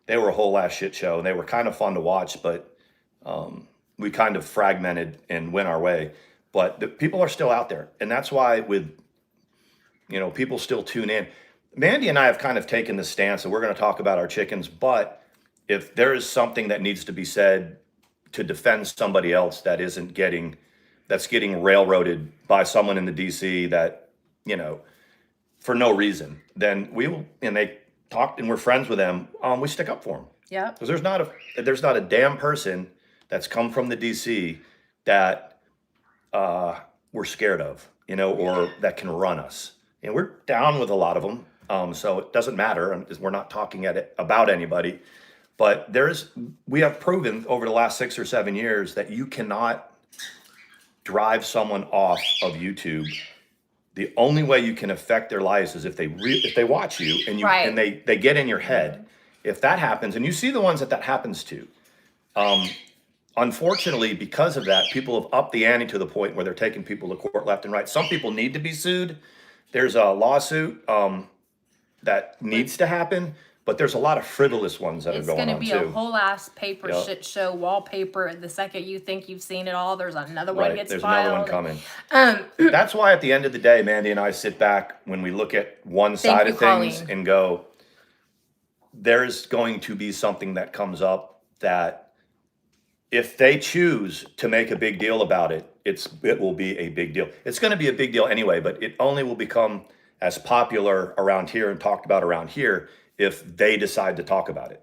they were a whole ass shit show, and they were kind of fun to watch, but we kind of fragmented and went our way. But the people are still out there, and that's why people still tune in. Mandy and I have kind of taken the stance, and we're going to talk about our chickens, but if there is something that needs to be said to defend somebody else that's getting railroaded by someone in the DC that, for no reason, then and they talked and we're friends with them, we stick up for them. Yeah. Because there's not a damn person that's come from the DC that we're scared of, or that can run us. And we're down with a lot of them. So it doesn't matter. We're not talking about anybody. But we have proven over the last 6 or 7 years that you cannot drive someone off of YouTube. The only way you can affect their lives is if they watch you and they get in your head. If that happens, and you see the ones that happens to, unfortunately, because of that, people have upped the ante to the point where they're taking people to court left and right. Some people need to be sued. There's a lawsuit that needs to happen, but there's a lot of frivolous ones that are going on too. It's going to be a whole ass paper shit show wallpaper. The second you think you've seen it all, there's another one gets filed. There's another one coming. That's why at the end of the day, Mandy and I sit back when we look at one side of things and go, there's going to be something that comes up that if they choose to make a big deal about it, it will be a big deal. It's going to be a big deal anyway, but it only will become as popular around here and talked about around here if they decide to talk about it.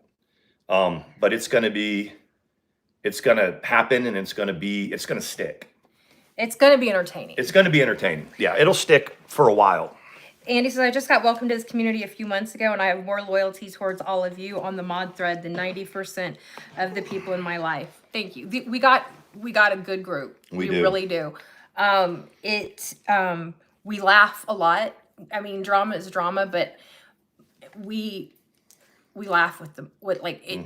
But it's going to happen, and it's going to stick. It's going to be entertaining. It's going to be entertaining. Yeah, it'll stick for a while. Andy says, I just got welcomed to this community a few months ago, and I have more loyalty towards all of you on the mod thread than 90% of the people in my life. Thank you. We got a good group. We really do. We laugh a lot. I mean, drama is drama, but we laugh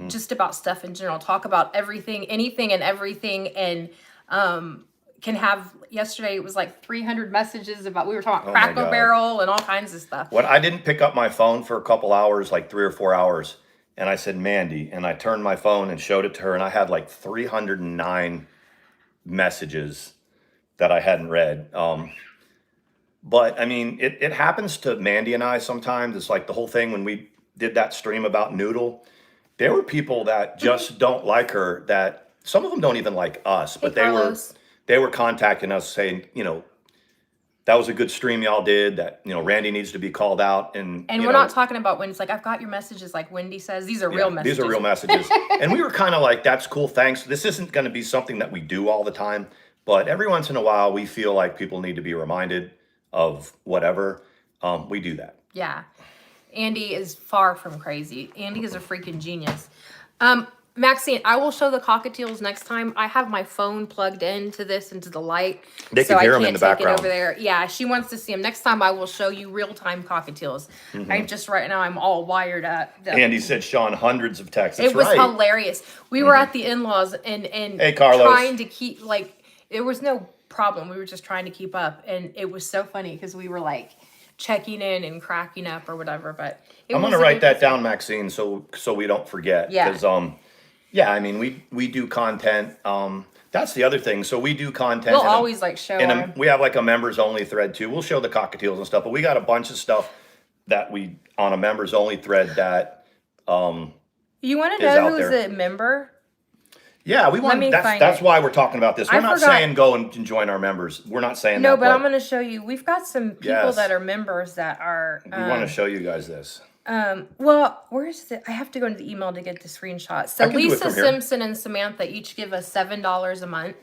just about stuff in general. Talk about everything, anything and everything, and can have. Yesterday it was like 300 messages about. We were talking Cracker Barrel and all kinds of stuff. When I didn't pick up my phone for a couple hours, like 3 or 4 hours, and I said Mandy, and I turned my phone and showed it to her, and I had like 309 messages that I hadn't read. But I mean, it happens to Mandy and I sometimes. It's like the whole thing when we did that stream about Noodle. There were people that just don't like her, that some of them don't even like us, but they were contacting us saying, that was a good stream y'all did, that, Randy needs to be called out. And we're not talking about when it's like, I've got your messages, like Wendy says, these are real messages. These are real messages. And we were kind of like, that's cool, thanks. This isn't going to be something that we do all the time, but every once in a while, we feel like people need to be reminded of whatever. We do that. Yeah. Andy is far from crazy. Andy is a freaking genius. Maxine, I will show the cockatiels next time. I have my phone plugged into the light. They can hear them in the background. Over there. Yeah, she wants to see them. Next time I will show you real-time cockatiels. Right now I'm all wired up. Andy said Sean hundreds of texts. It was hilarious. We were at the in-laws and hey, Carlos, trying to keep, there was no problem. We were just trying to keep up. And it was so funny because we were checking in and cracking up or whatever. But I'm going to write that down, Maxine, so we don't forget. Yeah. Because, I mean, we do content. That's the other thing. So we do content. We'll always show. We have a members only thread too. We'll show the cockatiels and stuff, but we got a bunch of stuff that we on a members only thread that you want to know who's a member? Yeah, we want. That's why we're talking about this. We're not saying go and join our members. We're not saying that. No, but I'm going to show you. We've got some people that are members that are. We want to show you guys this. Well, where's the? I have to go into the email to get the screenshot. So Lisa Simpson and Samantha each give us $7 a month.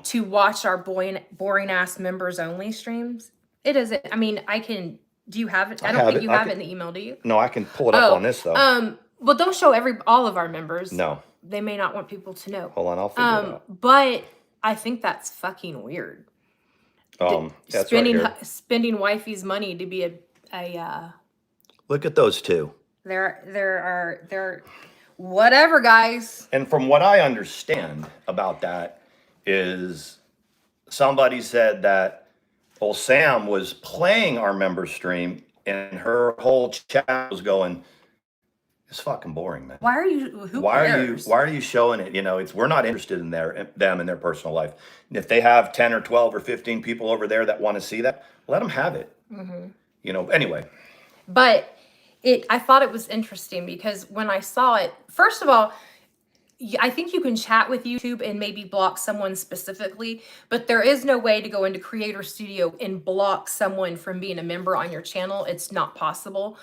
To watch our boring ass members only streams. It is. I mean, I can. Do you have it? I don't think you have it in the email. Do you? No, I can pull it up on this though. Well, don't show all of our members. No. They may not want people to know. Hold on, I'll figure it out. But I think that's fucking weird. That's spending wifey's money to be a Look at those two. They're whatever, guys. And from what I understand about that is somebody said that Sam was playing our member stream and her whole chat was going, It's fucking boring, man. Why are you? Who cares? Why are you showing it? We're not interested in them and their personal life. And if they have 10 or 12 or 15 people over there that want to see that, let them have it. Anyway. But I thought it was interesting because when I saw it, first of all, I think you can chat with YouTube and maybe block someone specifically, but there is no way to go into Creator Studio and block someone from being a member on your channel. It's not possible.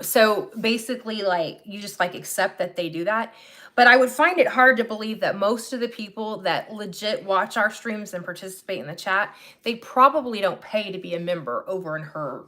So basically, like, you just like accept that they do that. But I would find it hard to believe that most of the people that legit watch our streams and participate in the chat, they probably don't pay to be a member over in her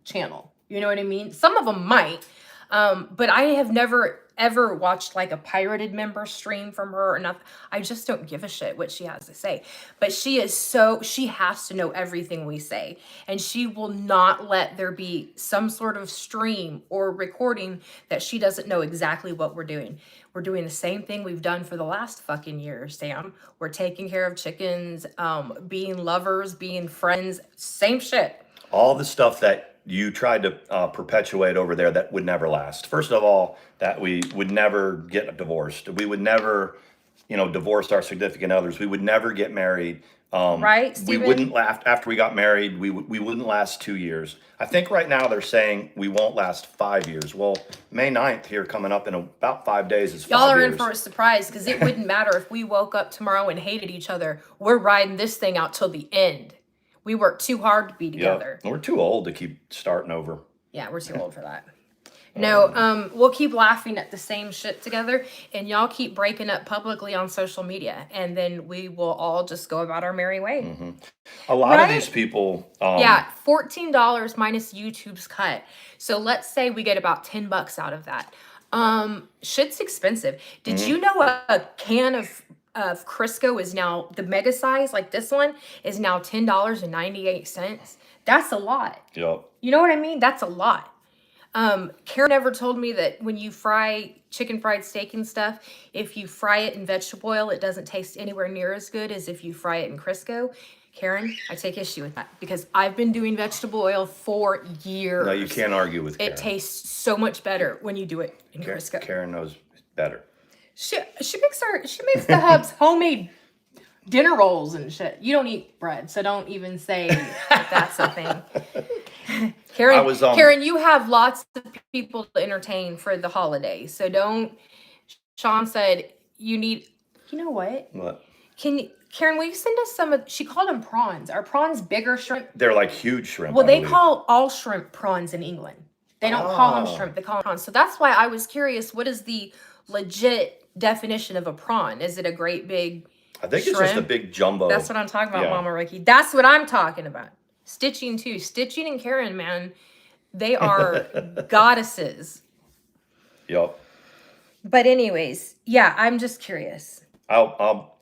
channel. You know what I mean? Some of them might. But I have never ever watched like a pirated member stream from her or nothing. I just don't give a shit what she has to say. But she has to know everything we say. And she will not let there be some sort of stream or recording that she doesn't know exactly what we're doing. We're doing the same thing we've done for the last fucking year, Sam. We're taking care of chickens, being lovers, being friends, same shit. All the stuff that you tried to perpetuate over there that would never last. First of all, that we would never get divorced. We would never, divorce our significant others. We would never get married. Right, We Steven? wouldn't last after we got married. We wouldn't last 2 years. I think right now they're saying we won't last 5 years. Well, May 9th here coming up in about 5 days is 5 Y'all are years. in for a surprise because it wouldn't matter if we woke up tomorrow and hated each other. We're riding this thing out till the end. We work too hard to be together. We're too old to keep starting over. Yeah, we're too old for that. No, we'll keep laughing at the same shit together, and y'all keep breaking up publicly on social media, and then we will all just go about our merry way. A lot of Right? these people. Yeah, $14 minus YouTube's cut. So let's say we get about $10 out of that. Shit's expensive. Did you know a can of Crisco is now, the mega size, like this one, is now $10.98. That's a lot. Yep. You know what I mean? That's a lot. Karen never told me that when you fry chicken fried steak and stuff, if you fry it in vegetable oil, it doesn't taste anywhere near as good as if you fry it in Crisco. Karen, I take issue with that because I've been doing vegetable oil for years. No, you can't argue with Karen. It tastes so much better when you do it in Crisco. Karen knows better. She makes the hubs homemade dinner rolls and shit. You don't eat bread, so don't even say that that's a thing. Karen, Karen, you have lots of people to entertain for the holidays, so don't. Sean said you need. You know what? What? Karen, will you send us some of? She called them prawns. Are prawns bigger shrimp? They're like huge shrimp. Well, I they believe. call all shrimp prawns in England. They don't call them shrimp. They call them prawns. So that's why I was curious. What is the legit definition of a prawn? Is it a great big? I think shrimp? it's just a big jumbo. That's what I'm talking about, Yeah. Mama Ricky. That's what I'm talking about. Stitching too. Stitching and Karen, man, they are goddesses. Yep. But anyways, yeah, I'm just curious. I'll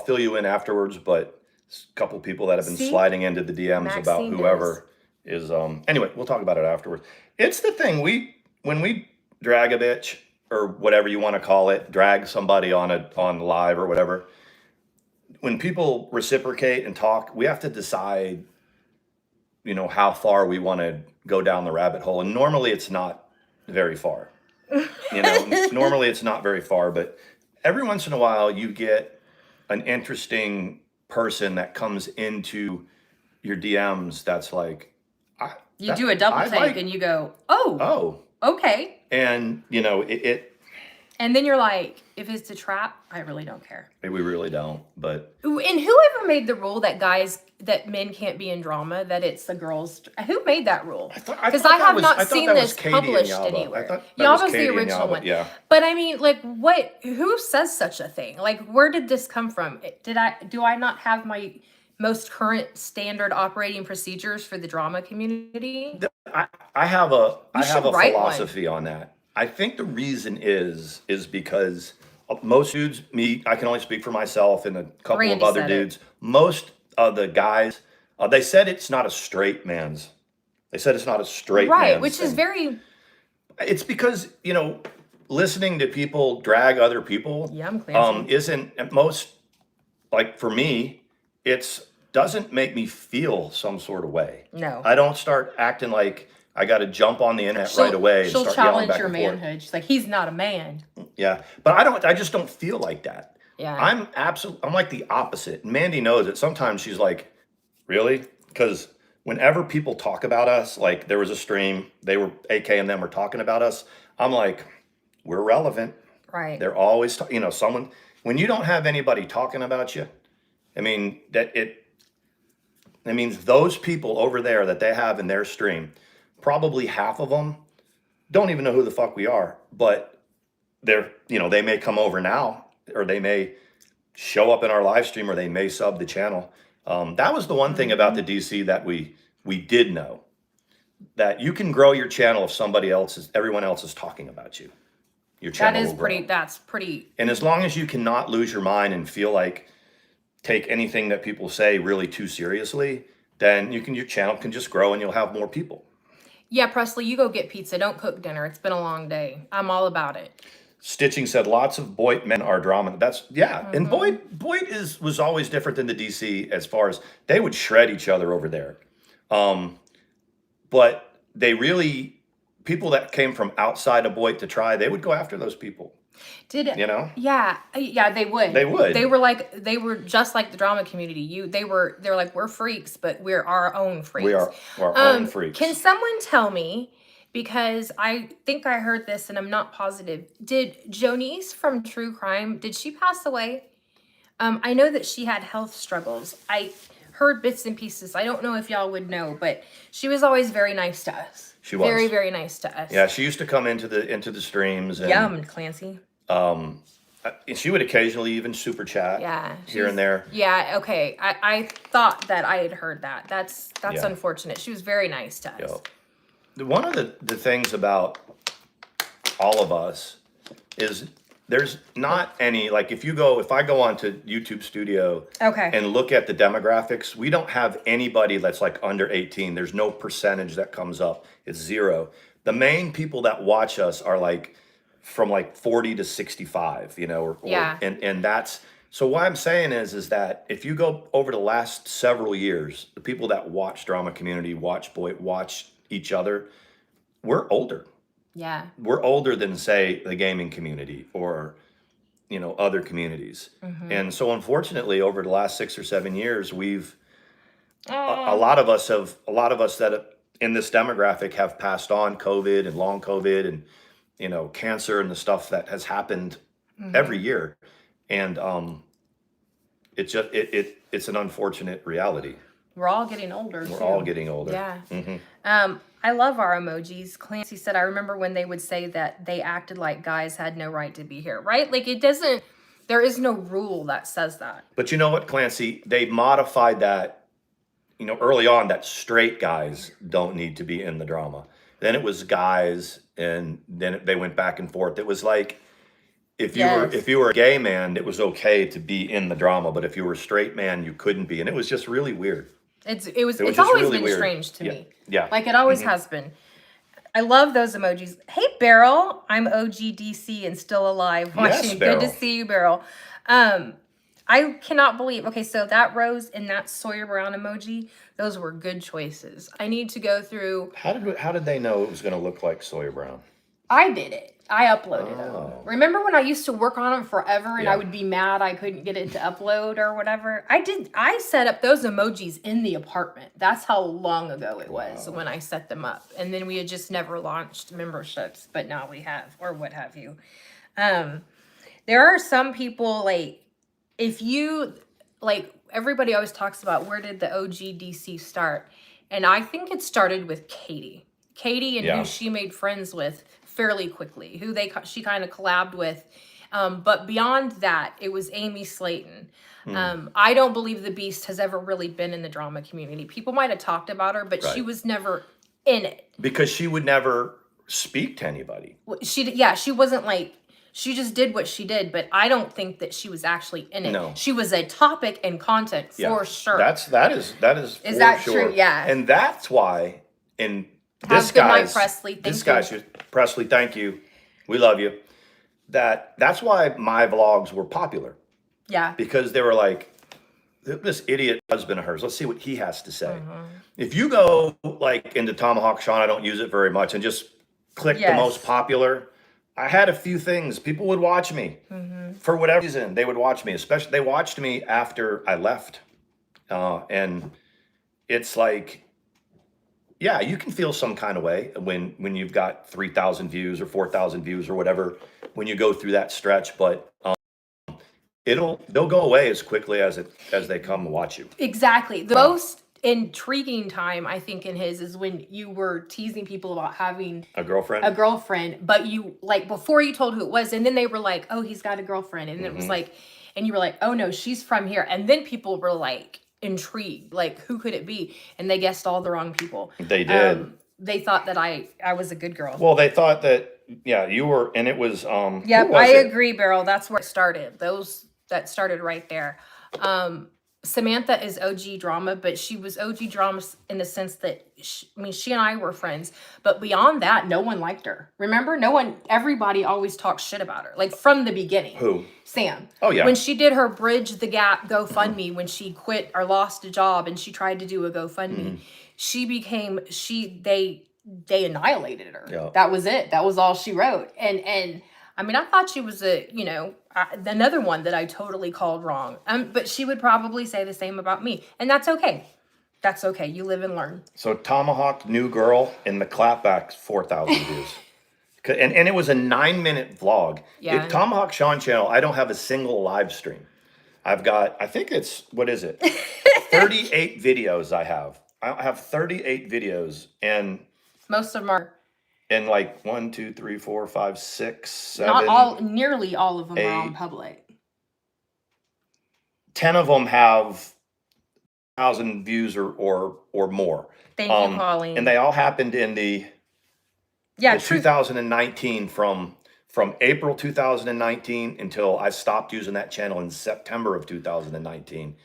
fill you in afterwards, but a couple people that have been sliding into the DMs Maxine about whoever is anyway, we'll talk about it afterwards. It's the thing when we drag a bitch or whatever you want to call it, drag somebody on live or whatever. When people reciprocate and talk, we have to decide, how far we want to go down the rabbit hole. And normally it's not very far. Normally it's not very far, but every once in a while you get an interesting person that comes into your DMs that's like, You do a double take and you go, oh, okay. And, And then you're like, if it's a trap, I really don't care. we really don't, but. And whoever made the rule that men can't be in drama, that it's the girls, who made that rule? Because I have not seen this published anywhere. Yava's the original one. Yeah. But I mean, like, who says such a thing? Like, where did this come from? Do I not have my most current standard operating procedures for the drama community? I have a write philosophy on that. I think the reason is because most dudes, I can only speak for myself and a couple Randy of other said it. dudes. Most of the guys, they said it's not a straight man's. They said it's not a straight Right, man's which thing. is very. It's because, listening to people drag other people Yeah, I'm Clancy. isn't at most, like for me, doesn't make me feel some sort of way. No. I don't start acting like I got to jump on the internet right away and She'll start yelling challenge back your and forth. manhood. She's like, he's not a man. Yeah, but I just don't feel like that. Yeah. I'm like the opposite. Mandy knows it. Sometimes she's like, really? Because whenever people talk about us, like there was a stream, AK and them were talking about us. I'm like, we're relevant. Right. They're always, someone, when you don't have anybody talking about you, I mean, it means those people over there that they have in their stream, probably half of them don't even know who the fuck we are, but they may come over now, or they may show up in our live stream, or they may sub the channel. That was the one thing about the DC that we did know, that you can grow your channel if everyone else is talking about you. Your channel will grow. That's pretty. And as long as you cannot lose your mind and feel like take anything that people say really too seriously, then your channel can just grow and you'll have more people. Yeah, Presley, you go get pizza. Don't cook dinner. It's been a long day. I'm all about it. Stitching said lots of Boyd men are drama. And Boyd was always different than the DC as far as they would shred each other over there. But people that came from outside of Boyd to try, they would go after those people. Yeah, they would. They would. They were just like the drama community. They're like, we're freaks, but we're our own freaks. We are our own freaks. Can someone tell me, because I think I heard this and I'm not positive, did Jonice from True Crime, did she pass away? I know that she had health struggles. I heard bits and pieces. I don't know if y'all would know, but she was always very nice to us. She was very, very nice to us. Yeah, she used to come into the streams. And, Yum, Clancy. She would occasionally even super chat here and there. Yeah, okay. I thought that I had heard that. That's unfortunate. She was very nice to us. One of the things about all of us is there's not any, like if I go onto YouTube Studio and look at the demographics, we don't have anybody that's like under 18. There's no percentage that comes up. It's 0. The main people that watch us are like from like 40 to 65, and that's, so what I'm saying is that if you go over the last several years, the people that watch Drama Community, watch each other, we're older. Yeah. We're older than, say, the gaming community or, other communities. Mm-hmm. And so unfortunately, over the last 6 or 7 years, a lot of us that in this demographic have passed on COVID and long COVID and, cancer and the stuff that has happened every year. And it's just, it's an unfortunate reality. We're all getting older. We're all getting older. Yeah. Mm-hmm. I love our emojis. Clancy said, I remember when they would say that they acted like guys had no right to be here, right? Like there is no rule that says that. But you know what, Clancy? They modified that, early on, that straight guys don't need to be in the drama. Then it was guys, and then they went back and forth. It was like, if you were a gay man, it was okay to be in the drama, but if you were a straight man, you couldn't be. And it was just really weird. It's always really been strange to me. Yeah. Like it always has been. I love those emojis. Hey, Beryl. I'm OGDC and still alive. Watching. Yes, Beryl. Good to see you, Beryl. I cannot believe. Okay, so that rose and that Sawyer Brown emoji, those were good choices. I need to go through. How did they know it was going to look like Sawyer Brown? I did it. I uploaded them. Remember when I used to work on them forever and I would be mad I couldn't get it to upload or whatever? I set up those emojis in the apartment. That's how long ago it was when I set them up. And then we had just never launched memberships, but now we have, or what have you. There are some people, like, if you, like, everybody always talks about where did the OGDC start? And I think it started with Katie. Katie and who she made friends with fairly quickly, who she kind of collabed with. But beyond that, it was Amy Slayton. I don't believe the Beast has ever really been in the drama community. People might have talked about her, but she was never in it. Because she would never speak to anybody. She wasn't like, she just did what she did, but I don't think that she was actually in it. No. She was a topic and content for sure. That is Is that true? Yeah. And that's why Have a good night, Presley. Thank you. Presley, thank you. We love you. That's why my vlogs were popular. Yeah. Because they were like, this idiot husband of hers. Let's see what he has to say. If you go like into Tomahawk Sean, I don't use it very much, and just click the most Yes. popular. I had a few things. People would watch me for whatever reason. They would watch me, especially they watched me after I left, and it's like, yeah, you can feel some kind of way when you've got 3,000 views or 4,000 views or whatever when you go through that stretch, but they'll go away as quickly as they come to watch you. Exactly. The most intriguing time I think in his is when you were teasing people about having A girlfriend. but you like before you told who it was, and then they were like, "Oh, he's got a girlfriend," and it was like, and you were like, "Oh no, she's from here," and then people were like intrigued, like who could it be? And they guessed all the wrong people. They did. They thought that I was a good girl. Well, they thought that you were, and it was Yep, who was I it? agree, Beryl. That's where it started. That started right there. Samantha is OG drama, but she was OG drama in the sense that she and I were friends, but beyond that, no one liked her. Remember, everybody always talked shit about her, like from the beginning. Who? Sam. Oh yeah. When she did her Bridge the Gap GoFundMe, when she quit or lost a job and she tried to do a GoFundMe, they annihilated her. Yeah. That was it. That was all she wrote. And I mean, I thought she was another one that I totally called wrong. But she would probably say the same about me. And that's okay. That's okay. You live and learn. So Tomahawk, new girl, in the clapback, 4,000 views. And it was a 9-minute vlog. Yeah. Tomahawk Sean channel, I don't have a single live stream. I've got, I think it's, what is it? 38 videos I have. I have 38 videos, and most of them are and like 1, 2, 3, 4, 5, 6, 7. not all, nearly all of them are on 8. public. 10 of them have 1,000 views or more. Thank you, Colleen. And they all happened in the 2019 from April 2019 until I stopped using that channel in September of 2019.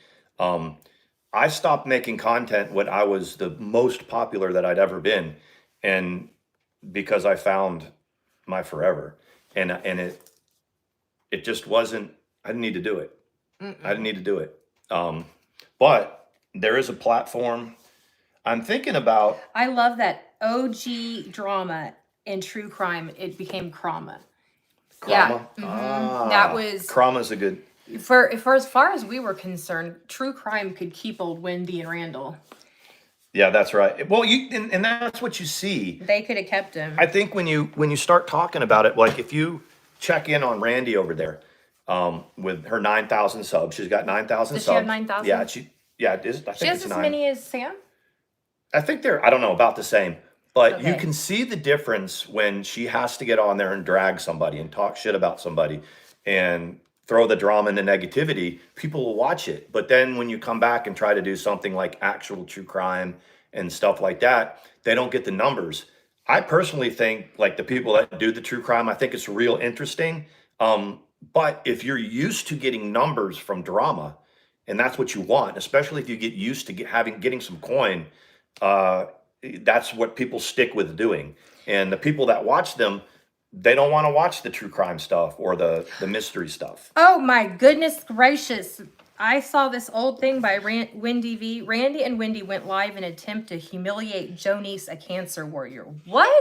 I stopped making content when I was the most popular that I'd ever been, and because I found my forever, and it just wasn't. I didn't need to do it. I didn't need to do it. But there is a platform. I'm thinking about. I love that OG drama and true crime. It became Krama. Krama? Yeah, that was Krama's a good. For as far as we were concerned, true crime could keep old Wendy and Randall. Yeah, that's right. Well, and that's what you see. They could have kept him. I think when you start talking about it, like if you check in on Randy over there, with her 9,000 subs, she's got 9,000 subs. Does she have 9,000? Yeah, it is. I think She has it's as 9. many as Sam? I think they're, I don't know, about the same. But you Okay. can see the difference when she has to get on there and drag somebody and talk shit about somebody and throw the drama and the negativity. People will watch it. But then when you come back and try to do something like actual true crime and stuff like that, they don't get the numbers. I personally think, like, the people that do the true crime, I think it's real interesting. But if you're used to getting numbers from drama, and that's what you want, especially if you get used to getting some coin, that's what people stick with doing. And the people that watch them, they don't want to watch the true crime stuff or the mystery stuff. Oh my goodness gracious. I saw this old thing by Wendy V. Randy and Wendy went live in an attempt to humiliate Jonice, a cancer warrior. What?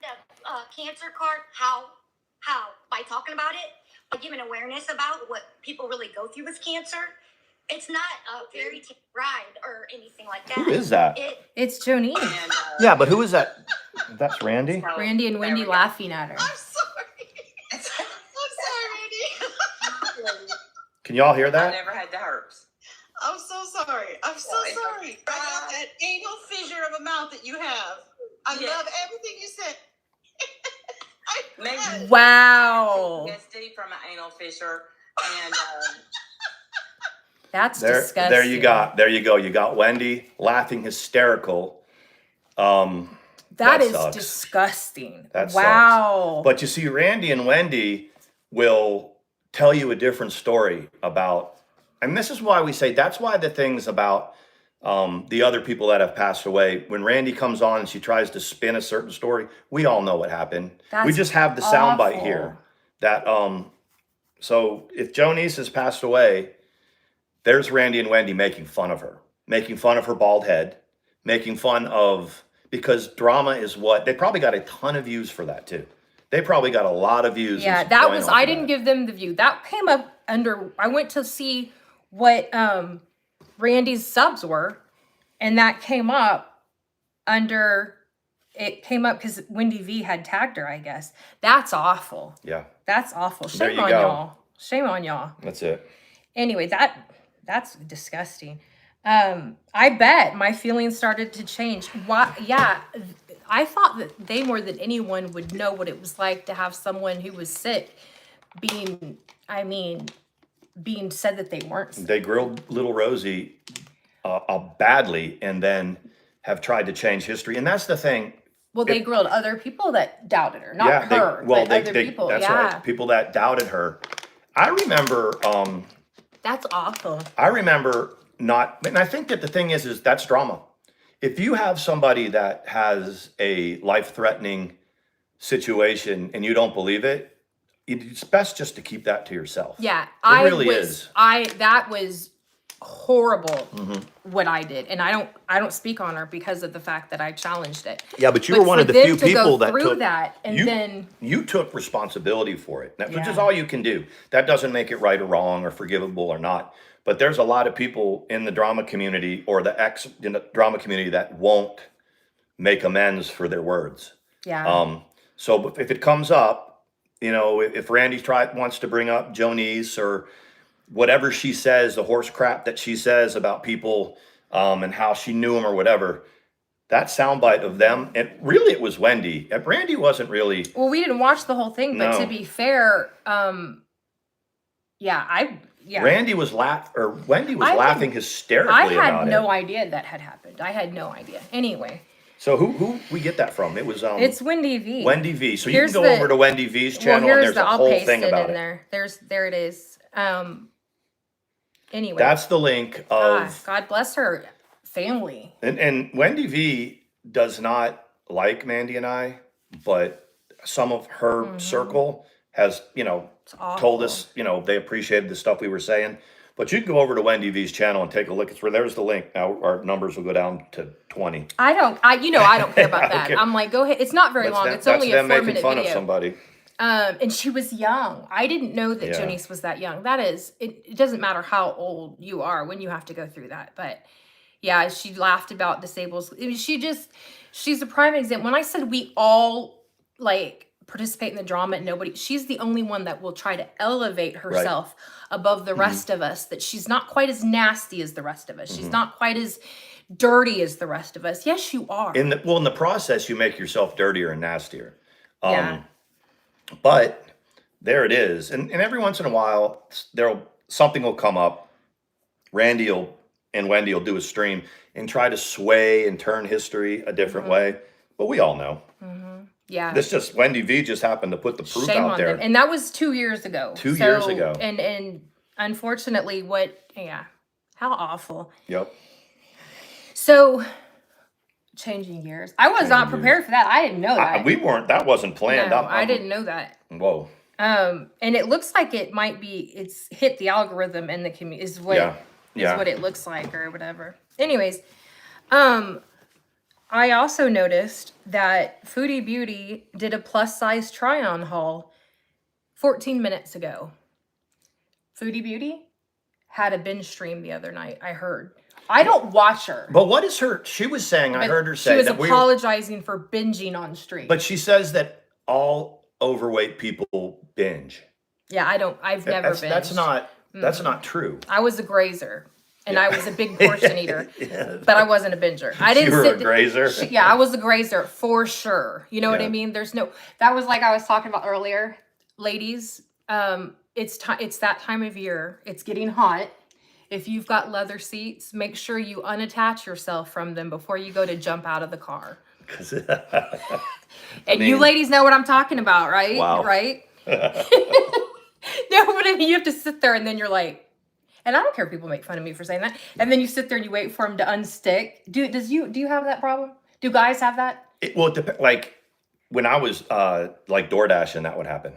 The cancer card, how? By talking about it, by giving awareness about what people really go through with cancer. It's not a fairy tale ride or anything like that. Who is that? It's Jonice. Yeah, but who is that? That's Randy? Randy and Wendy laughing at her. I'm sorry. I'm sorry, Randy. Can y'all hear I that? never had the herpes. I'm so sorry. I'm so it's sorry. okay. I love that anal fissure of a mouth that you have. I Yeah. love everything you said. Maybe Wow. PTSD from an anal fissure, and That's There disgusting. you go. You got Wendy laughing hysterical. That is sucks. disgusting. That wow. But you see, Randy and Wendy will tell you a different story about, and this is why we say, that's why the things about the other people that have passed away, when Randy comes on and she tries to spin a certain story, we all know what happened. We That's just have the soundbite awful. here. That so if Jonice has passed away, there's Randy and Wendy making fun of her bald head, making fun of, because drama is what, they probably got a ton of views for that too. They probably got a lot of views. Yeah, that was, I didn't give them the view. That came up under, I went to see what Randy's subs were, and that came up under, it came up because Wendy V had tagged her, I guess. That's awful. Yeah. That's awful. There Shame you on go. y'all. Shame on y'all. That's it. Anyway, that's disgusting. I bet my feelings started to change. Why? Yeah, I thought that they more than anyone would know what it was like to have someone who was sick being said that they weren't sick. They grilled little Rosie badly, and then have tried to change history. And that's the thing. Well, they grilled other people that doubted her, not her, but other people. That's yeah, right. People that doubted her. I remember. That's awful. I remember not, and I think that the thing is that's drama. If you have somebody that has a life-threatening situation and you don't believe it, it's best just to keep that to yourself. Yeah, really is. That was horrible Mm-hmm. what I did, and I don't speak on her because of the fact that I challenged it. Yeah, but you were one for of the them few to people go that through took that, and then you took responsibility for it, which Yeah. is all you can do. That doesn't make it right or wrong or forgivable or not. But there's a lot of people in the drama community or in the drama community that won't make amends for their words. yeah, So if it comes up, if Randy wants to bring up Jonice or whatever she says, the horse crap that she says about people and how she knew him or whatever, that soundbite of them, and really it was Wendy. And Randy wasn't really. well, we didn't watch the whole thing, but No. to be fair, Wendy was laughing hysterically I about had it. no idea that had happened. I had no idea. Anyway, So who we get that from? It was it's Wendy V. Wendy V. So Here's you can go the- over to Wendy V's Well, channel and here's there's a I'll whole paste thing it about in it. there. There it is. Anyway, That's the link of God bless her family. and Wendy V does not like Mandy and I, but some of her circle has, It's awful. told us, they appreciated the stuff we were saying. But you can go over to Wendy V's channel and take a look. There's the link. Now our numbers will go down to 20. I don't care about I don't that. care. I'm like, go ahead. It's not very long. It's only a them 4-minute making fun video. of somebody. And she was young. I didn't know that Yeah. Jonice was that young. That is, it doesn't matter how old you are when you have to go through that. But yeah, she laughed about disabled. She's a prime example. When I said we all participate in the drama and she's the only one that will try to elevate herself above the rest of us, that she's not quite as nasty as the rest of us. She's not quite as dirty as the rest of us. Yes, you are. In the process, you make yourself dirtier and nastier. Yeah. But there it is. And every once in a while, something will come up. Randy and Wendy will do a stream and try to sway and turn history a different way. But we all know. Yeah. Wendy V just happened to put the proof Shame out on there. them. And that was 2 years ago. 2 years ago. And unfortunately, how awful. Yep. So, changing gears. I was not prepared for that. I didn't know that. That wasn't planned. No, I didn't know that. Whoa. And it looks like it's hit the algorithm in the community is what it looks like or whatever. Anyways, I also noticed that Foodie Beauty did a plus size try on haul 14 minutes ago. Foodie Beauty had a binge stream the other night. I heard. I don't watch her. But what is she was saying, I heard her say she was that apologizing for binging on stream. but she says that all overweight people binge. Yeah, I've never binged. That's not true. I was a grazer, and I was a big portion eater, but I wasn't a binger. I didn't. You were sit a grazer? Yeah, I was a grazer for sure. You know what I Yeah. mean? That was like I was talking about earlier, ladies. It's that time of year. It's getting hot. If you've got leather seats, make sure you unattach yourself from them before you go to jump out of the car. And you ladies know what I'm talking about, right? Wow. Right? No, but I mean, you have to sit there and then you're like, and I don't care if people make fun of me for saying that. And then you sit there and you wait for them to unstick. Do you have that problem? Do guys have that? It depends. Like when I was like DoorDash, and that would happen.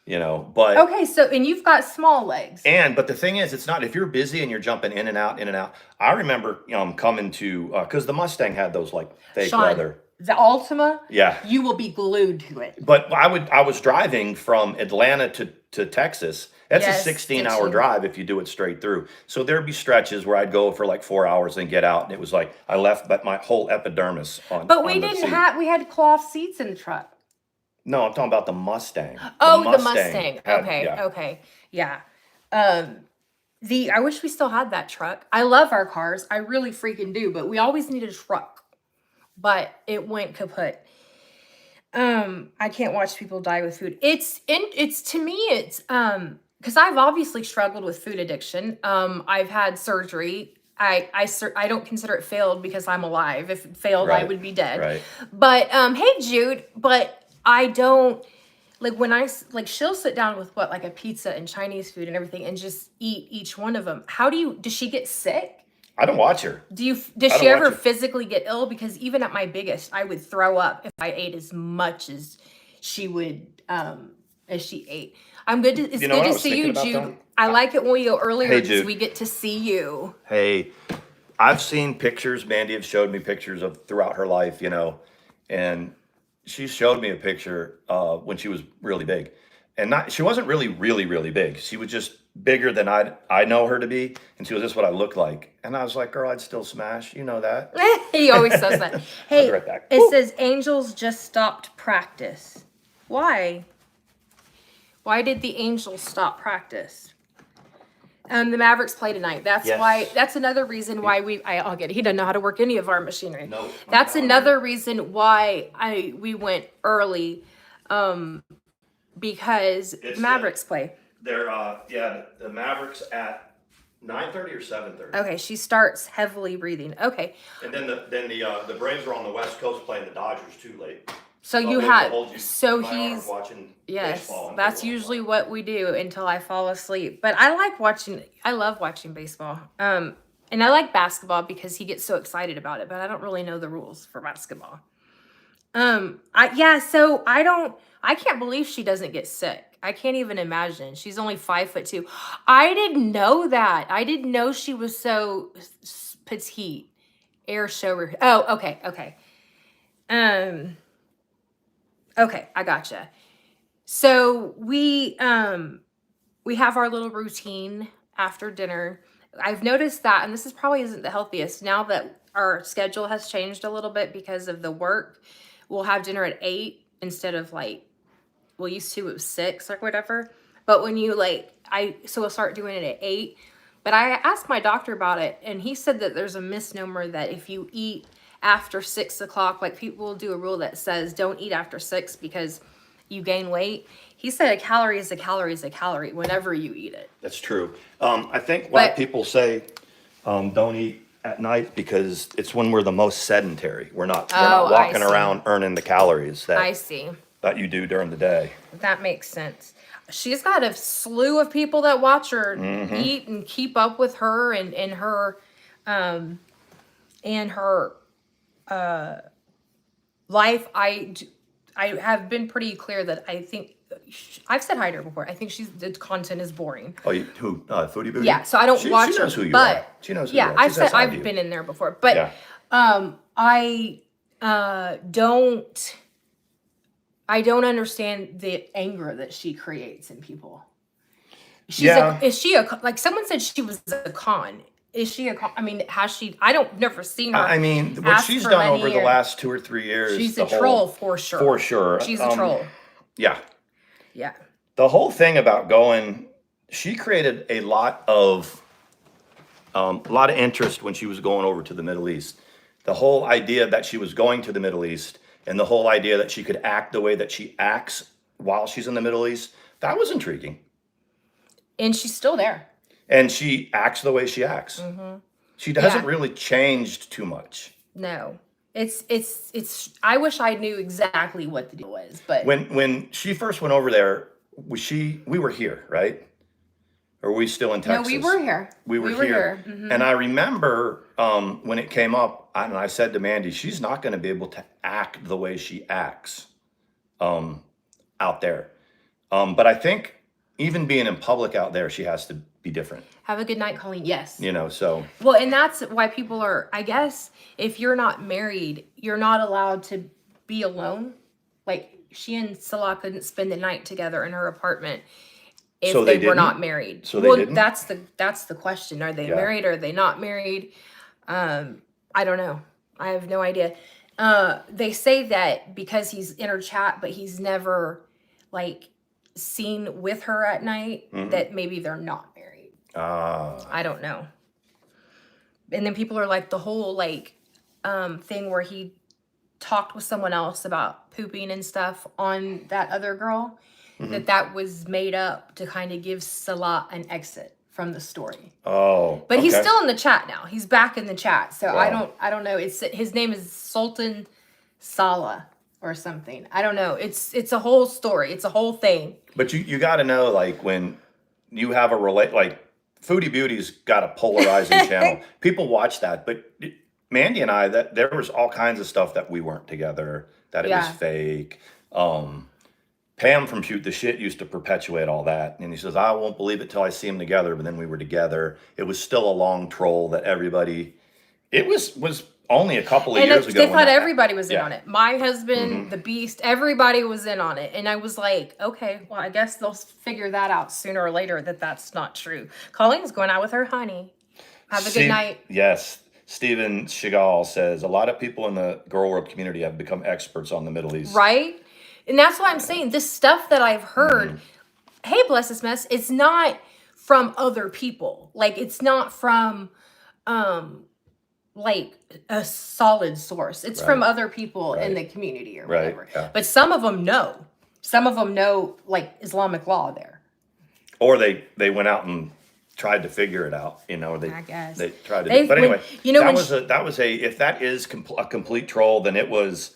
you know, but. Okay, so, and you've got small legs. But the thing is, it's not, if you're busy and you're jumping in and out, in and out. I remember coming to, because the Mustang had those like fake Sean, leather. the Altima, Yeah. you will be glued to it. But I was driving from Atlanta to Texas. That's Yes, a 16-hour 16. drive if you do it straight through. So there'd be stretches where I'd go for like 4 hours and get out, and it was like I left but my whole epidermis on. But we on the didn't seat. have, we had cloth seats in the truck. No, I'm talking about the Mustang. Oh, the Mustang. had- Okay, yeah. okay. Yeah. I wish we still had that truck. I love our cars. I really freaking do, but we always needed a truck. But it went kaput. I can't watch people die with food. It's to me, it's because I've obviously struggled with food addiction. I've had surgery. I don't consider it failed because I'm alive. If it failed, I Right, would be dead. right. But hey Jude, but I don't like when she'll sit down with like a pizza and Chinese food and everything and just eat each one of them. Does she get sick? I don't watch her. Does I she don't ever watch it. physically get ill? Because even at my biggest, I would throw up if I ate as much as she would, as she ate. It's You know good what I to was see thinking you, about, Jude. Dawn? I like it when we go earlier Hey, because Jude. we get to see you. Hey, I've seen pictures. Mandy have showed me pictures of throughout her life, you know, and she showed me a picture when she was really big, and she wasn't really really big. She was just bigger than I know her to be, and she was just what I looked like. And I was like, girl, I'd still smash. You know that. He always says that. I'll Hey, be right back. it says Angels just stopped practice. Why? Why did the Angels stop practice? The Mavericks play tonight. That's Yes. why. That's another reason why I'll get it. He doesn't know how to work any of our machinery. No, That's I'm another reason why we went early, because It's Mavericks play. They're the Mavericks at 9:30 or 7:30. Okay, she starts heavily breathing. Okay, And then the Braves are on the West Coast playing the Dodgers too late. so you maybe have we'll hold you so to my arm he's watching yes. baseball and That's football. usually what we do until I fall asleep. But I like watching. I love watching baseball. And I like basketball because he gets so excited about it. But I don't really know the rules for basketball. So I can't believe she doesn't get sick. I can't even imagine. She's only 5'2". I didn't know that. I didn't know she was so petite. Air shower. Oh, okay. Okay, I gotcha. So we have our little routine after dinner. I've noticed that, and this is probably isn't the healthiest now that our schedule has changed a little bit because of the work. We'll have dinner at 8 instead of used to it was 6 or whatever. But when you so we'll start doing it at 8. But I asked my doctor about it, and he said that there's a misnomer that if you eat after 6 o'clock, like people will do a rule that says don't eat after 6 because you gain weight. He said a calorie is a calorie is a calorie whenever you eat it. That's true. I think why But- people say don't eat at night because it's when we're the most sedentary. We're not Oh, I walking see. around earning the calories I see. that you do during the day. That makes sense. She's got a slew of people that watch her Mm-hmm. eat and keep up with her and her life. I have been pretty clear that I think I've said hi to her before. I think the content is boring. Oh, who? Foodie Booty? Yeah, so I don't watch She knows her, who you but are. She knows who yeah, you are. She says hi to I've you. been in there before, but Yeah. I don't understand the anger that she creates in people. Yeah. Is she like someone said she was a con? Is she a con? I mean, has she? Never seen her. I mean, what ask she's for done money over the or- last 2 or 3 years. She's the a whole- troll for sure. For sure. She's a troll. Yeah. Yeah. The whole thing about she created a lot of interest when she was going over to the Middle East. The whole idea that she was going to the Middle East and the whole idea that she could act the way that she acts while she's in the Middle East, that was intriguing. And she's still there. And she acts the way she acts. She hasn't Yeah. really changed too much. No. It's I wish I knew exactly what the deal was, but When she first went over there, we were here, right? Or were we still in no, Texas? we were here. We were here. Mhm. And I remember when it came up, and I said to Mandy, she's not going to be able to act the way she acts out there. But I think even being in public out there, she has to be different, Have a good night, Colleen. Yes. you know, so. Well, and that's why people are, I guess, if you're not married, you're not allowed to be alone. Like, she and Salah couldn't spend the night together in her apartment if So they they were didn't? not married. So they well, didn't? that's the question. Are they Yeah. married? Or are they not married? I don't know. I have no idea. They say that because he's in her chat, but he's never like seen with her at night, that maybe they're not married. I don't know. And then people are like the whole like thing where he talked with someone else about pooping and stuff on that other girl, that was made up to kind of give Salah an exit from the story. Oh, But he's okay. still in the chat now. He's back in the chat. So Wow. I don't know. It's his name is Sultan Salah or something. I don't know. It's a whole story. It's a whole thing. But you got to know, like, when you have like, Foodie Beauty's got a polarizing channel. People watch that, but Mandy and I, that there was all kinds of stuff that we weren't together, that it was Yeah. fake. Pam from Shoot the Shit used to perpetuate all that, and he says, "I won't believe it till I see them together." But then we were together. It was still a long troll that everybody. It was only a couple of And years ago. they when thought that- everybody was in yeah. on it. My husband, the Beast, everybody was in on it. And I was like, okay, well, I guess they'll figure that out sooner or later that that's not true. Colleen's going out with her honey. Have a good Steve- night. Yes. Steven Chagall says, a lot of people in the girl world community have become experts on the Middle East. Right? And that's why I'm saying this stuff that I've heard, hey, bless this mess, it's not from other people. Like, it's not from, like, a solid source. It's from other people in the community or Right, whatever. yeah. But some of them know. Some of them know, like, Islamic law there. Or they went out and tried to figure it out, you know. They I guess. they tried to. They've But anyway, been- you know, that when was a if that is a complete troll, then it was.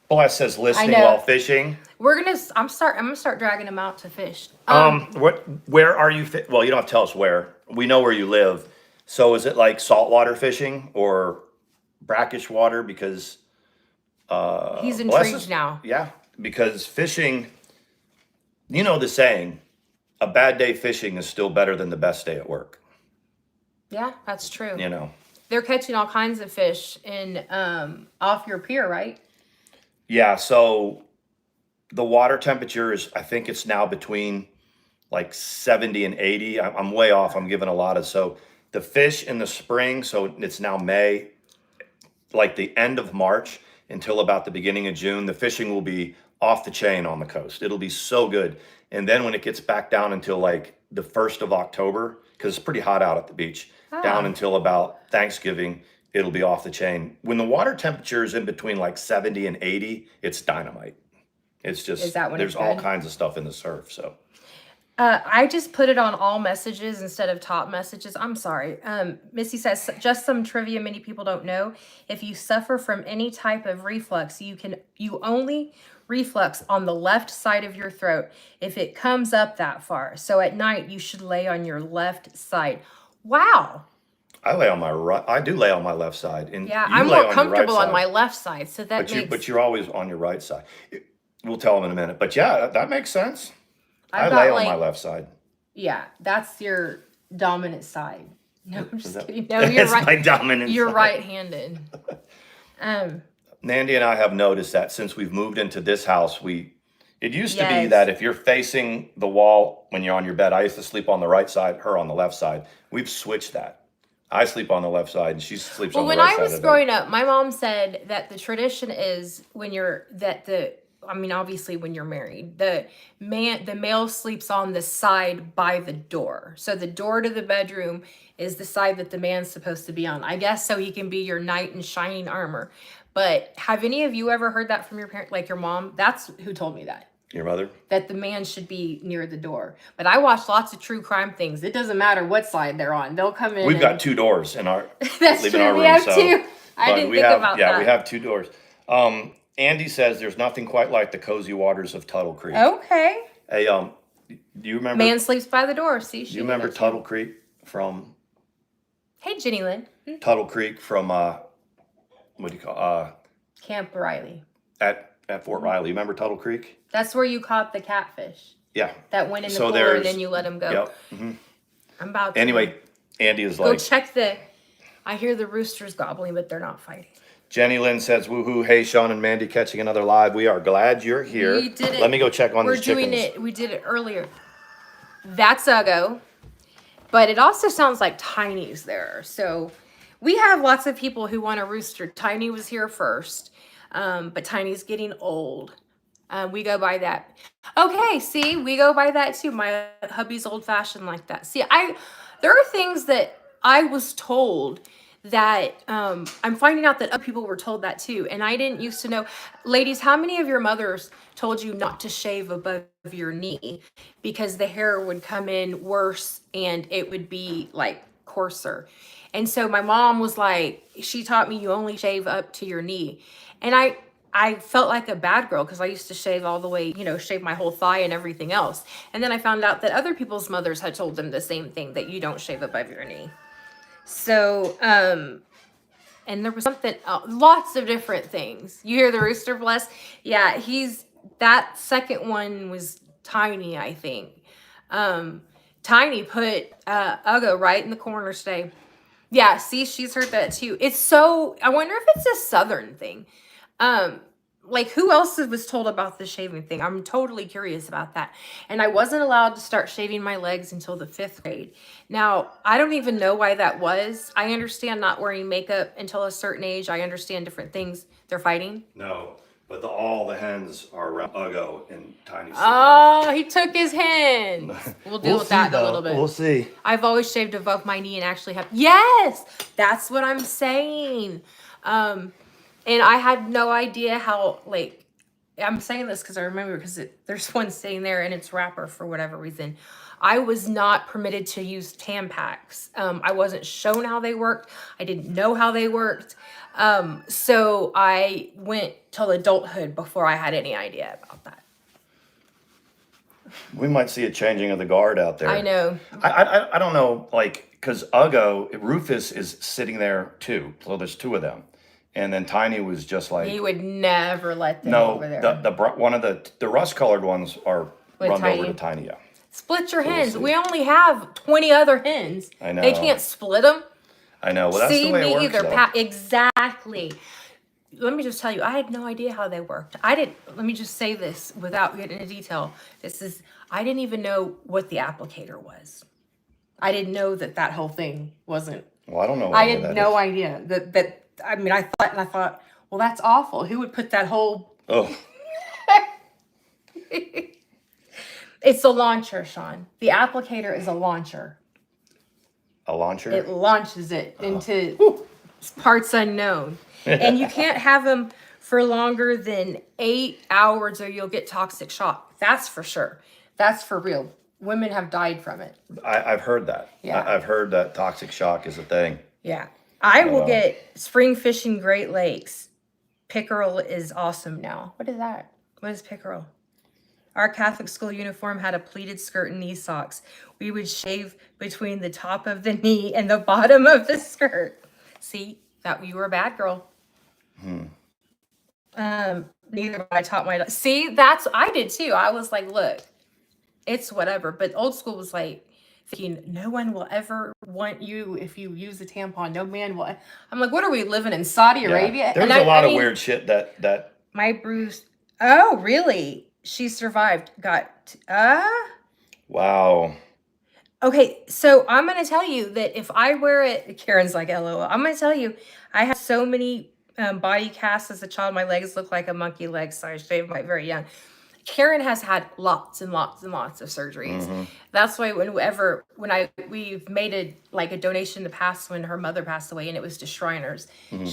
Bless says listening know. while fishing. I'm gonna start dragging them out to fish. Where are you? Well, you don't have to tell us where. We know where you live. So is it like saltwater fishing or brackish water? Because He's Bless intrigued is- now. Yeah, because fishing. You know the saying, a bad day fishing is still better than the best day at work. Yeah, that's true. You know. They're catching all kinds of fish in off your pier, right? Yeah, so the water temperature is, I think it's now between like 70 and 80. I'm way off. I'm giving a lot of, so the fish in the spring, so it's now May, like the end of March until about the beginning of June, the fishing will be off the chain on the coast. It'll be so good. And then when it gets back down until like the 1st of October, because it's pretty hot out at the beach, down until about Thanksgiving, it'll be off the chain. When the water temperature is in between like 70 and 80, it's dynamite. It's just, Is that when there's it's all good? kinds of stuff in the surf. So I just put it on all messages instead of top messages. I'm sorry. Missy says, just some trivia many people don't know. If you suffer from any type of reflux, you only reflux on the left side of your throat if it comes up that far. So at night, you should lay on your left side. Wow. I lay on my right. I do lay on my left side, and Yeah, you I'm lay more on your comfortable right on side. my left side. So that makes... But you're always on your right side. We'll tell them in a minute. But yeah, that makes sense. I I've lay got, on my like- left side. Yeah, that's your dominant side. No, I'm just that- kidding. No, you're It's right. my dominant You're side. right-handed. Nandy and I have noticed that since we've moved into this house, it used to be Yes. that if you're facing the wall when you're on your bed, I used to sleep on the right side, her on the left side. We've switched that. I sleep on the left side and she sleeps Well, on the when right I side. was of the bed. growing up, my mom said that the tradition is obviously when you're married, the male sleeps on the side by the door. So the door to the bedroom is the side that the man's supposed to be on. I guess so he can be your knight in shining armor. But have any of you ever heard that from your parent, like your mom? That's who told me that. Your mother? That the man should be near the door. But I watch lots of true crime things. It doesn't matter what side they're on. They'll come in. We've got and- 2 doors in our That's leave true. in our We room. have so, two. I but didn't we think have, about yeah, that. we have 2 doors. Andy says there's nothing quite like the cozy waters of Tuttle Creek. Okay. Hey, do you remember? Man sleeps by the door. See, Do you remember Tuttle Creek from Hey, Jenny Lynn. Tuttle Creek from what do you call Camp Riley. at Fort Riley? You remember Tuttle Creek? That's where you caught the catfish. Yeah. that went in the So cooler and there's- then you let them go. Yep. hmm I'm about to Anyway, Andy is go like, check I hear the roosters gobbling, but they're not fighting. Jenny Lynn says, woohoo, hey, Sean and Mandy catching another live. We are glad you're here. We did it. Let me go check on We're these doing chickens. it. We did it earlier. That's Uggo. But it also sounds like Tiny's there. So we have lots of people who want a rooster. Tiny was here first. But Tiny's getting old. We go by that. Okay, see, we go by that too. My hubby's old fashioned like that. See, there are things that I was told that I'm finding out that other people were told that too. And I didn't used to know. Ladies, how many of your mothers told you not to shave above your knee because the hair would come in worse and it would be like coarser? And so my mom was like, she taught me you only shave up to your knee. And I felt like a bad girl because I used to shave all the way, shave my whole thigh and everything else. And then I found out that other people's mothers had told them the same thing, that you don't shave above your knee. So, and there was something, lots of different things. You hear the rooster bless? Yeah, that second one was Tiny, I think. Tiny put Uggo right in the corner stay. Yeah, see, she's heard that too. I wonder if it's a Southern thing. Like who else was told about the shaving thing? I'm totally curious about that. And I wasn't allowed to start shaving my legs until the 5th grade. Now, I don't even know why that was. I understand not wearing makeup until a certain age. I understand different things. They're fighting. No, but all the hens are around Uggo and Tiny. Oh, he took his hen. We'll deal with that in a little bit. We'll see. I've always shaved above my knee and actually have. Yes, that's what I'm saying. And I had no idea how, I'm saying this because I remember there's one sitting there and it's wrapper for whatever reason. I was not permitted to use Tampax. I wasn't shown how they worked. I didn't know how they worked. So I went till adulthood before I had any idea about that. We might see a changing of the guard out there. I know. I don't know, because Uggo, Rufus is sitting there too. So there's 2 of them. And then Tiny was just like, He would never let them over there. one of the rust colored ones are With run Tiny. over to Tiny. Yeah. Split your we'll hens. see. We only have 20 other hens. I know. They can't split them. I know. Well, that's See, the way me it works. either. Though. Exactly. Let me just tell you, I had no idea how they worked. Let me just say this without getting into detail. I didn't even know what the applicator was. I didn't know that whole thing wasn't. Well, I don't know. What I any of had that no is. idea I thought, well, that's awful. Who would put that whole? Oh, It's a launcher, Sean. The applicator is a launcher. a launcher. It launches it into parts unknown. And you can't have them for longer than 8 hours or you'll get toxic shock. That's for sure. That's for real. Women have died from it. I've heard that. Yeah. I've heard that toxic shock is a thing. Yeah. I will Wow. get spring fishing Great Lakes. Pickerel is awesome now. What is that? What is pickerel? Our Catholic school uniform had a pleated skirt and knee socks. We would shave between the top of the knee and the bottom of the skirt. See, that you were a bad girl. Neither I taught my. See, I did too. I was like, look, it's whatever. But old school was like, thinking, no one will ever want you if you use a tampon. No man will. I'm like, what are we living in Saudi Arabia? There's And a lot I of mean, weird shit that. My bruise. Oh, really? She survived. Wow. Okay, so I'm going to tell you that if I wear it, Karen's like, LOL. I'm going to tell you, I had so many body casts as a child. My legs look like a monkey leg, so I shaved my very young. Karen has had lots and lots and lots of surgeries. Mm-hmm. That's why we've made a donation in the past when her mother passed away, and it was to Shriners. Mm-hmm.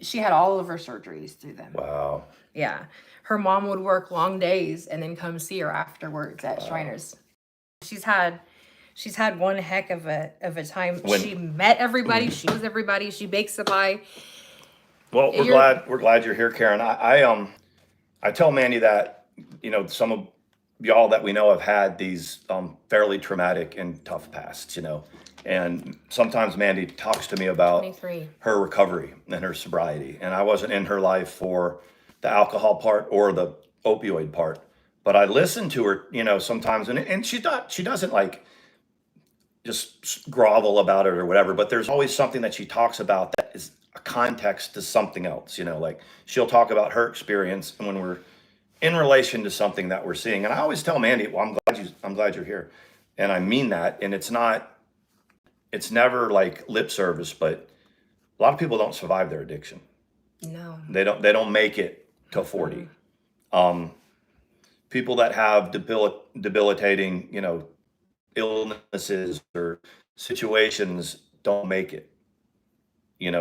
She had all of her surgeries through them. Wow. Yeah. Her mom would work long days and then come see her afterwards at Shriners. She's had one heck of a time. She met everybody. She knows everybody. She bakes a pie. Well, we're glad you're here, Karen. I tell Mandy that, some of y'all that we know have had these fairly traumatic and tough pasts, and sometimes Mandy talks to me about 23. her recovery and her sobriety. And I wasn't in her life for the alcohol part or the opioid part. But I listen to her, sometimes, and she doesn't like just grovel about it or whatever, but there's always something that she talks about that is a context to something else, like she'll talk about her experience and when we're in relation to something that we're seeing. And I always tell Mandy, well, I'm glad you're here. And I mean that. And it's never like lip service, but a lot of people don't survive their addiction. No. They don't make it to 40. People that have debilitating, illnesses or situations don't make it.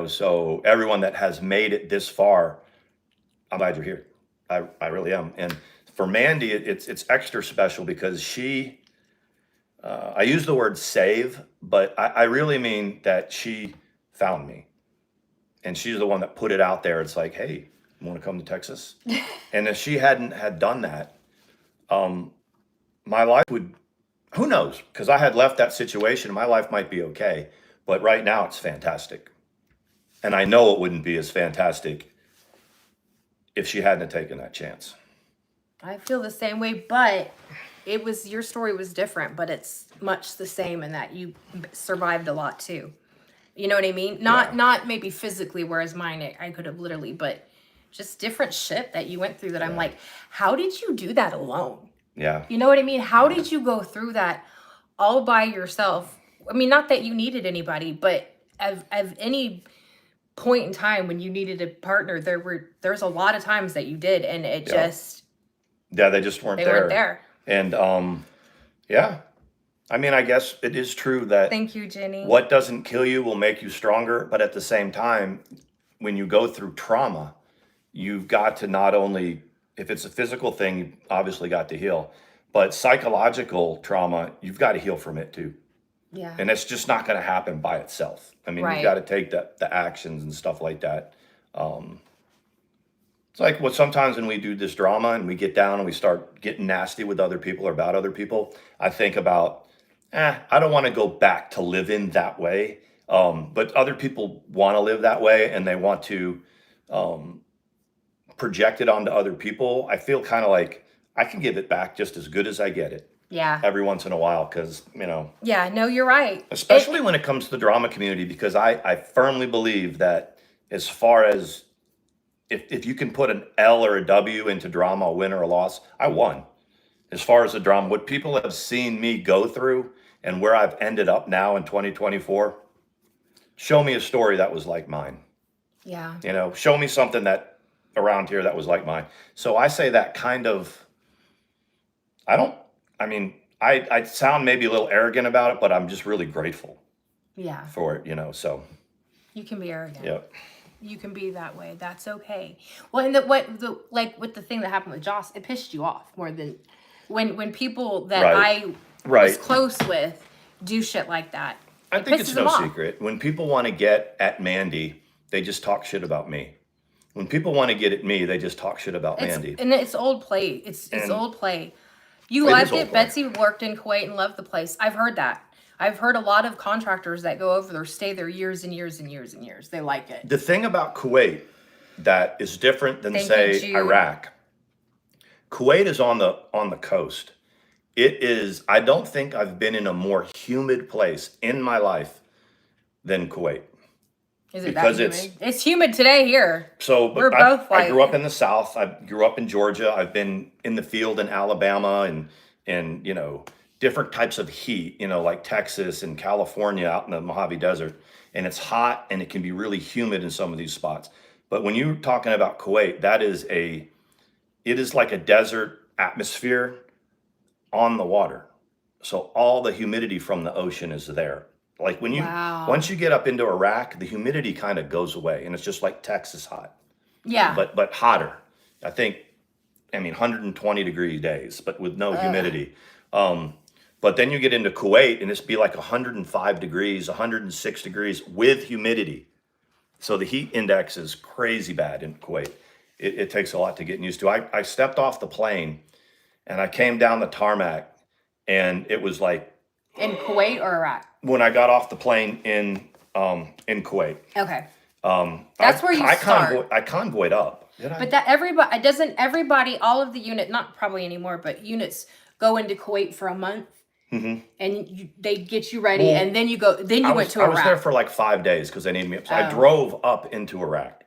So everyone that has made it this far, I'm glad you're here. I really am. And for Mandy, it's extra special because she, I use the word save, but I really mean that she found me. And she's the one that put it out there. It's like, hey, you want to come to Texas? And if she hadn't had done that, my life would, who knows? Because I had left that situation. My life might be okay. But right now it's fantastic. And I know it wouldn't be as fantastic if she hadn't taken that chance. I feel the same way, but your story was different, but it's much the same in that you survived a lot too. You know what I mean? Not maybe physically, whereas mine, I could have literally, but just different shit that you went through that I'm like, how did you do that alone? Yeah. You know what I mean? How did you go through that all by yourself? I mean, not that you needed anybody, but of any point in time when you needed a partner, there's a lot of times that you did, and it just they just weren't there. Weren't there. And I mean, I guess it is true that thank you, Jenny. What doesn't kill you will make you stronger, but at the same time, when you go through trauma, you've got to not only, if it's a physical thing, you obviously got to heal, but psychological trauma, you've got to heal from it too. Yeah. And it's just not going to happen by itself. I mean, you've got to take the actions and stuff like that. It's like sometimes when we do this drama and we get down and we start getting nasty with other people or about other people, I think about, I don't want to go back to living that way. But other people want to live that way and they want to project it onto other people. I feel kind of like I can give it back just as good as I get it. Yeah. Every once in a while, because, Yeah, no, you're right. Especially when it comes to the drama community, because I firmly believe that as far as if you can put an L or a W into drama, a win or a loss, I won. As far as the drama, what people have seen me go through and where I've ended up now in 2024, show me a story that was like mine. Yeah. Show me something that around here that was like mine. So I say that kind of, I sound maybe a little arrogant about it, but I'm just really grateful for it, so. You can be arrogant. Yep. You can be that way. That's okay. Well, and like with the thing that happened with Joss, it pissed you off more than when people that I was close with do shit like that. I think it's no secret. When people want to get at Mandy, they just talk shit about me. When people want to get at me, they just talk shit about Mandy. And it's old play. It's old play. You liked it. Betsy worked in Kuwait and loved the place. I've heard that. I've heard a lot of contractors that go over there stay there years and years and years and years. They like it. The thing about Kuwait that is different than say Iraq. Kuwait is on the coast. It is, I don't think I've been in a more humid place in my life than Kuwait. Is it because that humid? It's humid today here. So but I grew up in the South. I grew up in Georgia. I've been in the field in Alabama and different types of heat, like Texas and California out in the Mojave Desert. And it's hot and it can be really humid in some of these spots. But when you're talking about Kuwait, it is like a desert atmosphere on the water. So all the humidity from the ocean is there. Like once you get up into Iraq, the humidity kind of goes away and it's just like Texas hot. Yeah. But hotter. I think, 120 degree days, but with no humidity. But then you get into Kuwait and it's be like 105 degrees, 106 degrees with humidity. So the heat index is crazy bad in Kuwait. It takes a lot to get used to. I stepped off the plane and I came down the tarmac and it was like. In Kuwait or Iraq? When I got off the plane in Kuwait. Okay. That's where you start. I convoyed up. Did I? But that everybody, all of the not probably anymore, but units go into Kuwait for a month, and they get you ready, Well, and then you go. Then you went to I Iraq. was there for like 5 days because they needed me. So I Oh. drove up into Iraq.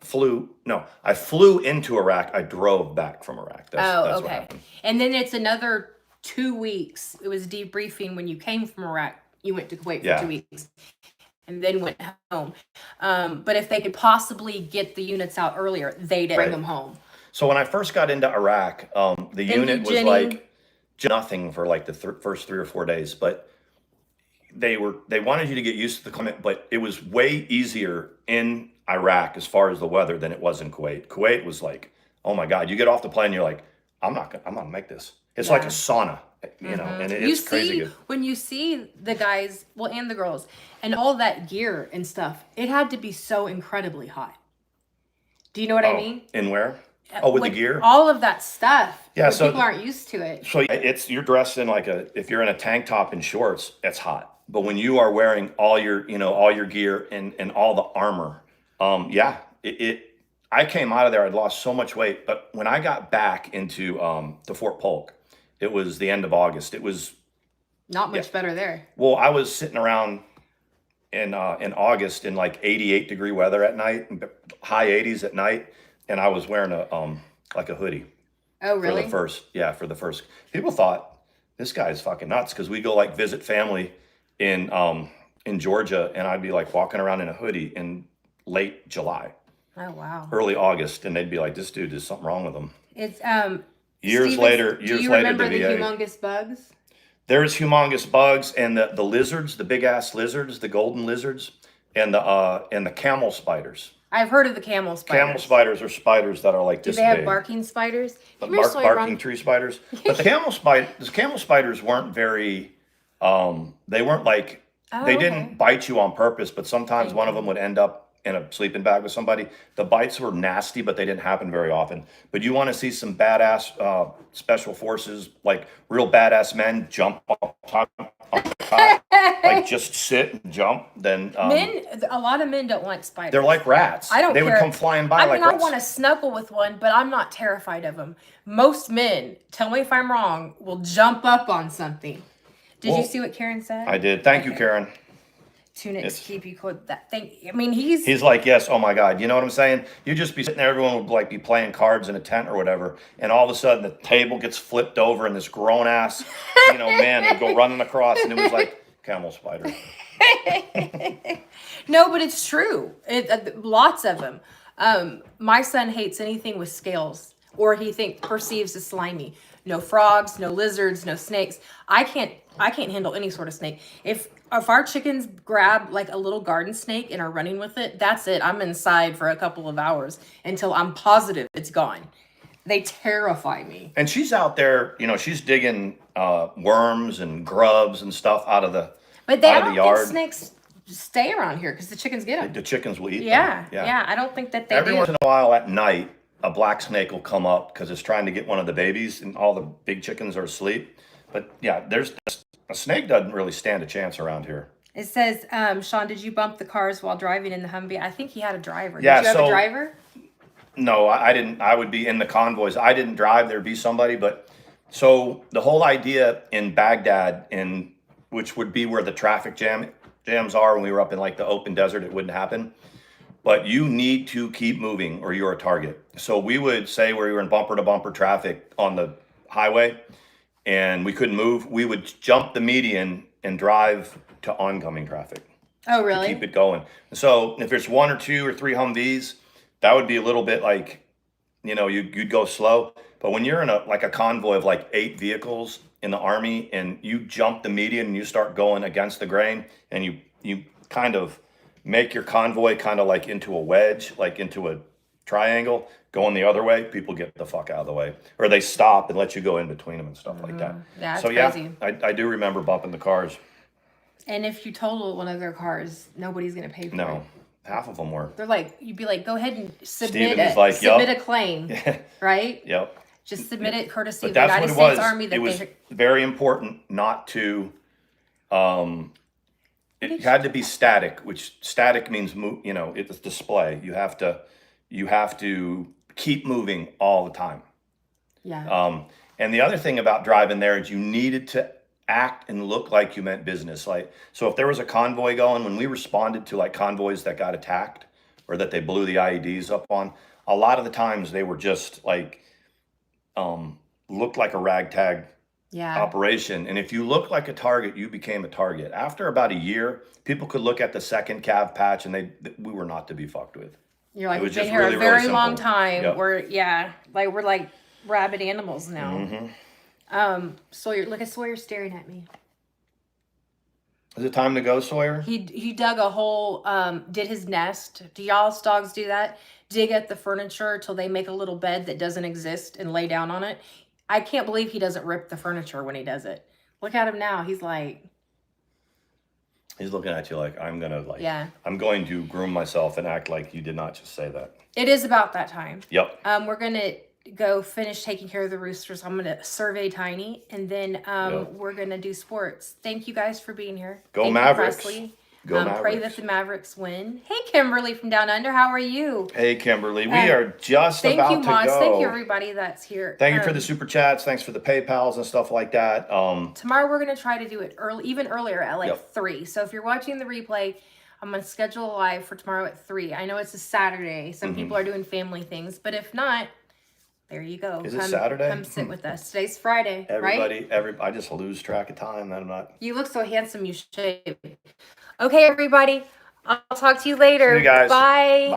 I flew into Iraq. I drove back from Iraq. That's what Okay. happened. And then it's another 2 weeks. It was debriefing when you came from Iraq. You went to Kuwait for 2 weeks. And then went home. But if they could possibly get the units out earlier, they'd bring them home. So when I first got into Iraq, the unit was like nothing for like the first 3 or 4 days, but they wanted you to get used to the climate, but it was way easier in Iraq as far as the weather than it was in Kuwait. Kuwait was like, oh my God, you get off the plane, you're like, I'm gonna make this. It's like a sauna, and it's crazy good. When you see the guys, well, and the girls, and all that gear and stuff, it had to be so incredibly hot. Do you know what I mean? In where? Oh, with the gear? All of that stuff. Yeah, so people aren't used to it. So you're dressed in if you're in a tank top and shorts, it's hot. But when you are wearing all your gear and all the armor, I came out of there, I'd lost so much weight. But when I got back into to Fort Polk, it was the end of August. It was not much better there. Well, I was sitting around in August in like 88-degree weather at night, high 80s at night, and I was wearing a hoodie. Oh, really? For the first. People thought this guy's fucking nuts because we go like visit family in Georgia, and I'd be like walking around in a hoodie in late July. Oh, wow. Early August, and they'd be like, "This dude, there's something wrong with him." It's years later, do you remember the humongous bugs? There's humongous bugs and the lizards, the big ass lizards, the golden lizards, and the camel spiders. I've heard of the camel spiders. Camel spiders are spiders that are like this big. Do they have barking spiders? Barking tree spiders. But the camel spiders weren't very. They weren't like they didn't bite you on purpose, but sometimes one of them would end up in a sleeping bag with somebody. The bites were nasty, but they didn't happen very often. But you want to see some badass special forces, like real badass men jump on top, like just sit and jump. Then a lot of men don't like spiders. They're like rats. I don't care. They would come flying by like rats. I want to snuggle with one, but I'm not terrified of them. Most men, tell me if I'm wrong, will jump up on something. Did you see what Karen said? I did. Thank you, Karen. Tunics keep you cold. That thing. I mean, he's like, yes. Oh my God. You know what I'm saying? You just be sitting there. Everyone would like be playing cards in a tent or whatever, and all of a sudden the table gets flipped over, and this grown ass, man would go running across, and it was like camel spider. No, but it's true. Lots of them. My son hates anything with scales, or he perceives as slimy. No frogs, no lizards, no snakes. I can't handle any sort of snake. If our chickens grab like a little garden snake and are running with it, that's it. I'm inside for a couple of hours until I'm positive it's gone. They terrify me. And she's out there, she's digging worms and grubs and stuff out of the yard. But they don't think snakes stay around here because the chickens get them. The chickens will eat them. Yeah. I don't think that they Every do. once in a while at night, a black snake will come up because it's trying to get one of the babies, and all the big chickens are asleep. But yeah, a snake doesn't really stand a chance around here. It says, Sean, did you bump the cars while driving in the Humvee? I think he had a driver. Yeah, did you have a driver? No, I didn't. I would be in the convoys. I didn't drive. There'd be somebody. But so the whole idea in Baghdad, which would be where the traffic jams are when we were up in like the open desert, it wouldn't happen. But you need to keep moving or you're a target. So we would say where we were in bumper to bumper traffic on the highway and we couldn't move, we would jump the median and drive to oncoming traffic. Oh, really? To keep it going. So if there's 1 or 2 or 3 Humvees, that would be a little bit like, you'd go slow. But when you're in a convoy of like 8 vehicles in the Army and you jump the median and you start going against the grain and you kind of make your convoy kind of like into a wedge, like into a triangle, going the other way, people get the fuck out of the way. Or they stop and let you go in between them and stuff like that. That's so crazy. Yeah, I do remember bumping the cars. And if you total one of their cars, nobody's going to pay for it. No, half of them were. They're like, you'd be like, go ahead and submit a claim, right? Yep. Just submit it courtesy But of the that's United what it States was. Army. It was very important not to, it had to be static, which static means, it's display. You have to keep moving all the time. Yeah. And the other thing about driving there is you needed to act and look like you meant business. Like, so if there was a convoy going, when we responded to like convoys that got attacked or that they blew the IEDs up on, a lot of the times they were just like, looked like a ragtag Yeah. operation. And if you look like a target, you became a target. After about a year, people could look at the second cav patch and we were not to be fucked with. You're like, It was we've been just here really, a really very long simple. time. Yep. We're like rabid animals now. Mm-hmm. Sawyer, Sawyer's staring at me. Is it time to go, Sawyer? He dug a hole, did his nest. Do y'all's dogs do that? Dig at the furniture till they make a little bed that doesn't exist and lay down on it. I can't believe he doesn't rip the furniture when he does it. Look at him now. He's like, He's looking at you like, I'm going to yeah. I'm going to groom myself and act like you did not just say that. It is about that time. Yep. We're going to go finish taking care of the roosters. I'm going to survey Tiny, and then we're going to do sports. Thank you guys for being here. Go Thank Mavericks. You, Presley. Go Pray Mavericks. that the Mavericks win. Hey, Kimberly from Down Under. How are you? Hey, Kimberly. We are just Thank about you, to Moss. go. Thank you, everybody that's here. Thank you for the super chats. Thanks for the PayPals and stuff like that. Tomorrow we're going to try to do it early, even earlier at like Yep. 3. So if you're watching the replay, I'm going to schedule a live for tomorrow at 3. I know it's a Saturday. Some people are doing family things, but if not, there you go. Is it Saturday? Come sit with us. Today's Friday, right? I just lose track of time. I'm not. You look so handsome. You should. Okay, everybody. I'll talk to you later. See you guys. Bye.